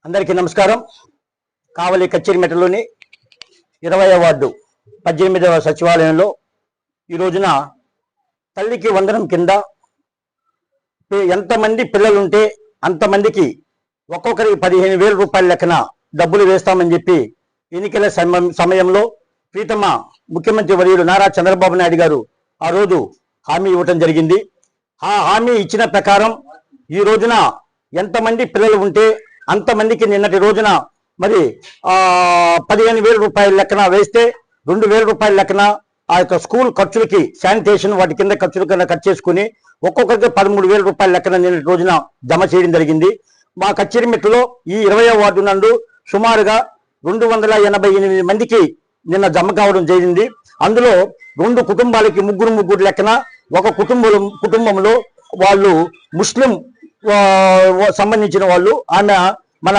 అందరికీ నమస్కారం. కావలి కచ్చేరిమెటలోని 20వ వార్డు 18వ సచివాలయంలో ఈ రోజున తల్లికి వందనం కింద ఎంతమంది పిల్లలుంటే అంతమందికి ఒక్కొక్కరికి 15,000 రూపాయల లెక్కన డబ్బులు వేస్తామని చెప్పి ఎన్నికల సమయంలో ప్రీతమ ముఖ్యమంత్రి వర్యులు నారా చంద్రబాబు నాయుడు గారు ఆ రోజు హామీ ఇవ్వటం జరిగింది. ఆ హామీ ఇచ్చిన ప్రకారం ఈ రోజున ఎంతమంది పిల్లలు ఉంటే అంతమందికి నిన్నటి రోజున మరి 15,000 రూపాయల లెక్కన వేస్తే 2,000 రూపాయల లెక్కన ఆ యొక్క స్కూల్ ఖర్చులకి శానిటేషన్ వాటి కింద ఖర్చుల కింద ఖర్చు చేసుకుని ఒక్కొక్కరికి 13,000 రూపాయల లెక్కన నిన్నటి రోజున జమ చేయడం జరిగింది. మా కచ్చేరిమెట్లో ఈ 20వ వార్డు నందు సుమారుగా 288 మందికి నిన్న జమ కావడం జరిగింది. అందులో 2 కుటుంబాలకి ముగ్గురు లెక్కన ఒక కుటుంబంలో వాళ్ళు ముస్లిం సంబంధించిన వాళ్ళు. ఆమె మన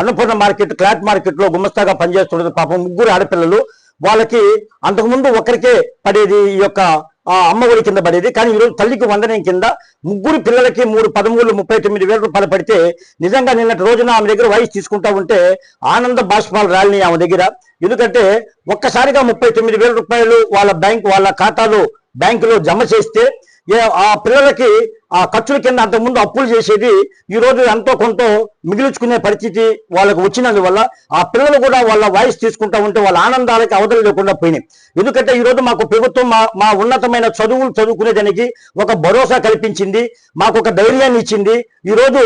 అన్నపూర్ణ మార్కెట్ క్లాత్ మార్కెట్ లో గుమస్తాగా పనిచేస్తున్నది. పాపం ముగ్గురు ఆడపిల్లలు. వాళ్ళకి అంతకుముందు ఒకరికే పడేది ఈ యొక్క అమ్మఒడి కింద పడేది. కానీ ఈరోజు తల్లికి వందనం కింద ముగ్గురు పిల్లలకి 39,000 రూపాయలు పడితే నిజంగా నిన్నటి రోజున ఆమె దగ్గర వాయిస్ తీసుకుంటా ఉంటే ఆనంద బాష్పాలు రాలినాయి ఆమె దగ్గర. ఎందుకంటే ఒక్కసారిగా 39,000 రూపాయలు వాళ్ళ ఖాతాలో బ్యాంకులో జమ చేస్తే ఆ పిల్లలకి ఆ ఖర్చుల కింద అంతకుముందు అప్పులు చేసేది ఈ రోజు ఎంతో కొంత మిగిల్చుకునే పరిస్థితి వాళ్ళకు వచ్చినందువల్ల ఆ పిల్లలు కూడా వాళ్ళ వాయిస్ తీసుకుంటా ఉంటే వాళ్ళ ఆనందాలకి అవధులు లేకుండా పోయినాయి. ఎందుకంటే ఈ రోజు మాకు ప్రభుత్వం మా ఉన్నతమైన చదువులు చదువుకునేదానికి ఒక భరోసా కల్పించింది, మాకు ఒక ధైర్యాన్ని ఇచ్చింది. ఈ రోజు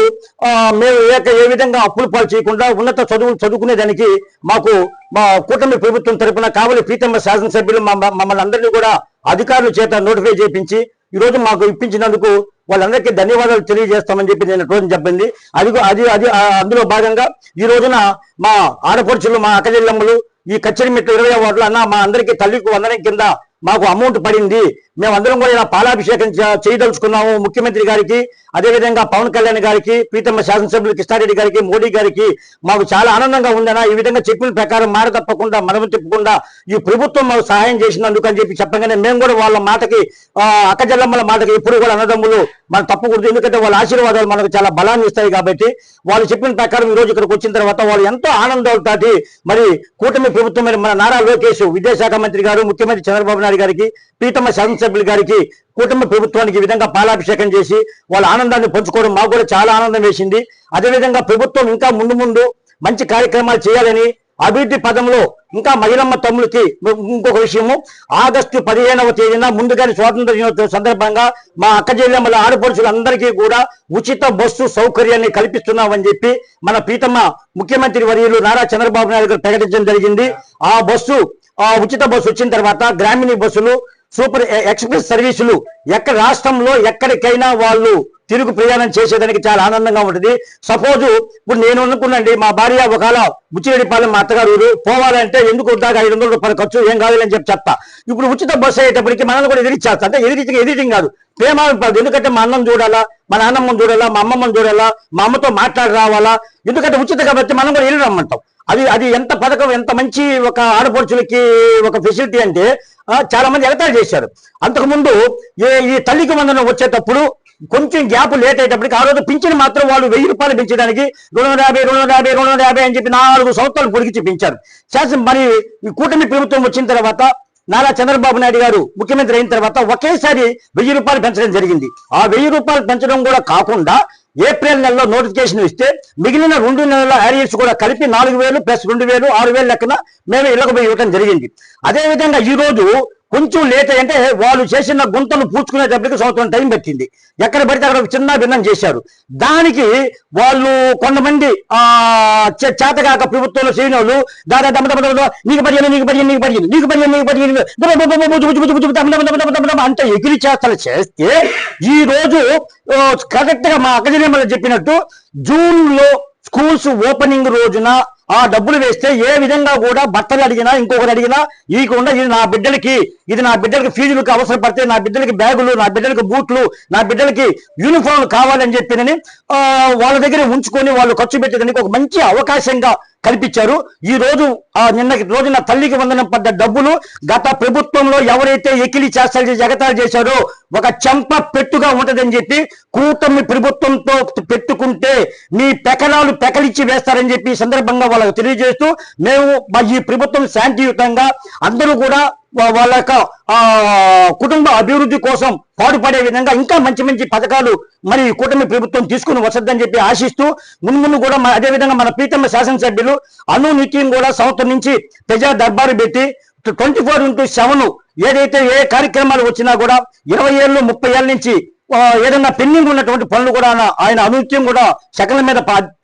మేము ఏ విధంగా అప్పులు పాలు చేయకుండా ఉన్నత చదువులు చదువుకునేదానికి మాకు మా కూటమి ప్రభుత్వం తరపున కావలి ప్రీతమ శాసనసభ్యులు మమ్మల్ని అందరినీ కూడా అధికారుల చేత నోటిఫై చేయించి ఈ రోజు మాకు ఇప్పించినందుకు వాళ్ళందరికీ ధన్యవాదాలు తెలియజేస్తామని చెప్పి నేను రోజు చెప్పింది. అందులో భాగంగా ఈ రోజున మా ఆడపడుచులు మా అక్కచెల్లెమ్మలు ఈ కచ్చేరిమెట్ల 20వ వార్డులో అన్న మా అందరికీ తల్లికి వందనం కింద మాకు అమౌంట్ పడింది, మేమందరం కూడా ఇలా పాలాభిషేకం చేయదలుచుకున్నాము ముఖ్యమంత్రి గారికి, అదేవిధంగా పవన్ కళ్యాణ్ గారికి, ప్రీతమ శాసనసభ్యులు కృష్ణారెడ్డి గారికి, మోడీ గారికి మాకు చాలా ఆనందంగా ఉందన్నా. ఈ విధంగా చెప్పిన ప్రకారం మాట తప్పకుండా మనము తిప్పకుండా ఈ ప్రభుత్వం మాకు సహాయం చేసినందుకు అని చెప్పి చెప్పగానే మేము కూడా వాళ్ళ మాటకి అక్కజల్లమ్మల మాటకి ఎప్పుడు కూడా అన్నదమ్ములు మనం తప్పకూడదు. ఎందుకంటే వాళ్ళ ఆశీర్వాదాలు మనకు చాలా బలాన్ని ఇస్తాయి. కాబట్టి వాళ్ళు చెప్పిన ప్రకారం ఈ రోజు ఇక్కడికి వచ్చిన తర్వాత వాళ్ళు ఎంతో ఆనందాలతో మరి కూటమి ప్రభుత్వం మన నారా లోకేష్ విద్యాశాఖ మంత్రి గారు, ముఖ్యమంత్రి చంద్రబాబు నాయుడు గారికి, ప్రీతమ శాసనసభ్యులు గారికి, కూటమి ప్రభుత్వానికి ఈ విధంగా పాలాభిషేకం చేసి వాళ్ళ ఆనందాన్ని పంచుకోవడం మాకు కూడా చాలా ఆనందం వేసింది. అదేవిధంగా ప్రభుత్వం ఇంకా ముందు మంచి కార్యక్రమాలు చేయాలని అభివృద్ధి పదంలో ఇంకా మహిళమ్మ తమ్ములకి ఇంకొక విషయము, ఆగస్టు 15వ తేదీన ముందుగానే స్వాతంత్ర దినోత్సవం సందర్భంగా మా అక్కచెల్లెమ్మల ఆడపడుచులందరికీ కూడా ఉచిత బస్సు సౌకర్యాన్ని కల్పిస్తున్నామని చెప్పి మన ప్రీతమ ముఖ్యమంత్రి వర్యులు నారా చంద్రబాబు నాయుడు గారు ప్రకటించడం జరిగింది. ఆ ఉచిత బస్సు వచ్చిన తర్వాత గ్రామీణ బస్సులు, సూపర్ ఎక్స్ప్రెస్ సర్వీసులు రాష్ట్రంలో ఎక్కడికైనా వాళ్ళు తిరుగు ప్రయాణం చేసేదానికి చాలా ఆనందంగా ఉంటుంది. సపోజ్ ఇప్పుడు నేను అనుకున్నాండి, మా భార్య ఒకవేళ బుచ్చిరెడ్డిపాలెం మా అత్తగారు పోవాలంటే ఎందుకు వద్దాక 500 రూపాయలు ఖర్చు ఏం కావాలని చెప్తా. ఇప్పుడు ఉచిత బస్సు అయ్యేటప్పటికి మనల్ని కూడా ఎదిరిచ్చేస్తా. అంటే ఎదిరింగ్ కాదు, ప్రేమ. ఎందుకంటే మా అన్నం చూడాలా, మా నాన్నమ్మని చూడాలా, మా అమ్మమ్మని చూడాలా, మా అమ్మతో మాట్లాడి రావాలా. ఎందుకంటే ఉచిత కాబట్టి మనం కూడా వెళ్ళి రమ్మంటాం. అది ఎంత పథకం, ఎంత మంచి ఒక ఆడపడుచులకి ఒక ఫెసిలిటీ అంటే చాలా మంది ఎగతాళి చేశారు. అంతకుముందు ఈ తల్లికి వందనం వచ్చేటప్పుడు కొంచెం గ్యాప్ లేట్ అయ్యేటప్పటికి ఆ రోజు పింఛను మాత్రం వాళ్ళు 1,000 రూపాయలు పెంచడానికి 250 అని చెప్పి 4 సంవత్సరాలు పొడిగించి పెంచారు. మరి ఈ కూటమి ప్రభుత్వం వచ్చిన తర్వాత నారా చంద్రబాబు నాయుడు గారు ముఖ్యమంత్రి అయిన తర్వాత ఒకేసారి 1,000 రూపాయలు పెంచడం జరిగింది. ఆ 1,000 రూపాయలు పెంచడం కూడా కాకుండా ఏప్రిల్ నెలలో నోటిఫికేషన్ ఇస్తే మిగిలిన 2 నెలల ఏరియర్స్ కూడా కలిపి 4,000 ప్లస్ 2,000 6,000 లెక్కన మేము ఇళ్లకు పోయి ఇవ్వడం జరిగింది. అదేవిధంగా ఈ రోజు కొంచెం లేట్ అంటే వాళ్ళు చేసిన గుంతలు పూడ్చుకునేటప్పటికి సంవత్సరం టైం పెట్టింది. ఎక్కడ పడితే అక్కడ చిన్న భిన్నం చేశారు. దానికి వాళ్ళు కొంతమంది చేతగాక ప్రభుత్వంలో చేయని వాళ్ళు అంటే ఎగిరి చేస్తలు చేస్తే ఈ రోజు కరెక్ట్ గా మా అక్కజనేమని చెప్పినట్టు జూన్లో స్కూల్స్ ఓపెనింగ్ రోజున ఆ డబ్బులు వేస్తే ఏ విధంగా కూడా బట్టలు అడిగినా ఇంకొకరు అడిగినా ఇవ్వకుండా ఇది నా బిడ్డలకి ఫీజులకు అవసరం పడితే, నా బిడ్డలకి బ్యాగులు, నా బిడ్డలకి బూట్లు, నా బిడ్డలకి యూనిఫామ్లు కావాలని చెప్పినని వాళ్ళ దగ్గర ఉంచుకొని వాళ్ళు ఖర్చు పెట్టేదానికి ఒక మంచి అవకాశంగా కల్పించారు. ఈ రోజు నిన్నటి రోజున తల్లికి వందనం పడ్డ డబ్బులు గత ప్రభుత్వంలో ఎవరైతే ఎకిలి చేస్తారని జగతాలు చేశారో ఒక చెంప పెట్టుగా ఉంటదని చెప్పి కూటమి ప్రభుత్వంతో పెట్టుకుంటే మీ పెకలాలు పెకలిచ్చి వేస్తారని చెప్పి ఈ సందర్భంగా వాళ్ళకు తెలియజేస్తూ మేము ఈ ప్రభుత్వం శాంతియుతంగా అందరూ కూడా వాళ్ళ యొక్క కుటుంబ అభివృద్ధి కోసం పాటుపడే విధంగా ఇంకా మంచి మంచి పథకాలు మరి కూటమి ప్రభుత్వం తీసుకుని వస్తుందని చెప్పి ఆశిస్తూ మున్ముందు కూడా అదేవిధంగా మన ప్రీతమ శాసనసభ్యులు అనునిత్యం కూడా సంవత్సరం నుంచి ప్రజా దర్బారు పెట్టి 24/7 ఏదైతే ఏ కార్యక్రమాలు వచ్చినా కూడా 20 ఏళ్ళు 30 ఏళ్ళ నుంచి ఏదన్నా పెండింగ్ ఉన్నటువంటి పనులు కూడా ఆయన అనునిత్యం కూడా సకల మీద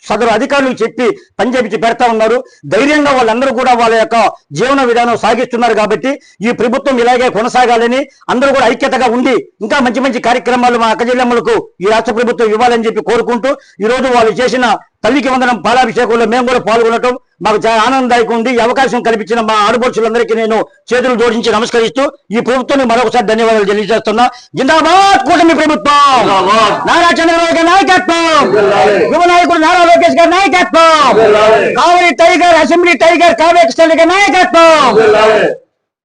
సదరు అధికారులకు చెప్పి పనిచేపించి పెడతా ఉన్నారు. ధైర్యంగా వాళ్ళందరూ కూడా వాళ్ళ యొక్క జీవన విధానం సాగిస్తున్నారు. కాబట్టి ఈ ప్రభుత్వం ఇలాగే కొనసాగాలని అందరూ కూడా ఐక్యతగా ఉండి ఇంకా మంచి మంచి కార్యక్రమాలు మా అక్క జిల్లాలకు ఈ రాష్ట్ర ప్రభుత్వం ఇవ్వాలని చెప్పి కోరుకుంటూ ఈ రోజు వాళ్ళు చేసిన తల్లికి వందనం పాలాభిషేకంలో మేము కూడా పాల్గొనటం మాకు చాలా ఆనందదాయకం ఉంది. ఈ అవకాశం కల్పించిన మా ఆడపడుచులందరికీ నేను చేతులు జోడించి నమస్కరిస్తూ ఈ ప్రభుత్వానికి మరొకసారి ధన్యవాదాలు తెలియజేస్తున్నా. జిందాబాద్ కూటమి ప్రభుత్వం, నారా చంద్రబాబు గారి నాయకత్వం, యువ నాయకుడు నారా లోకేష్ గారి నాయకత్వం, Kavali tiger assembly tiger Kavya Krishna గారి నాయకత్వం.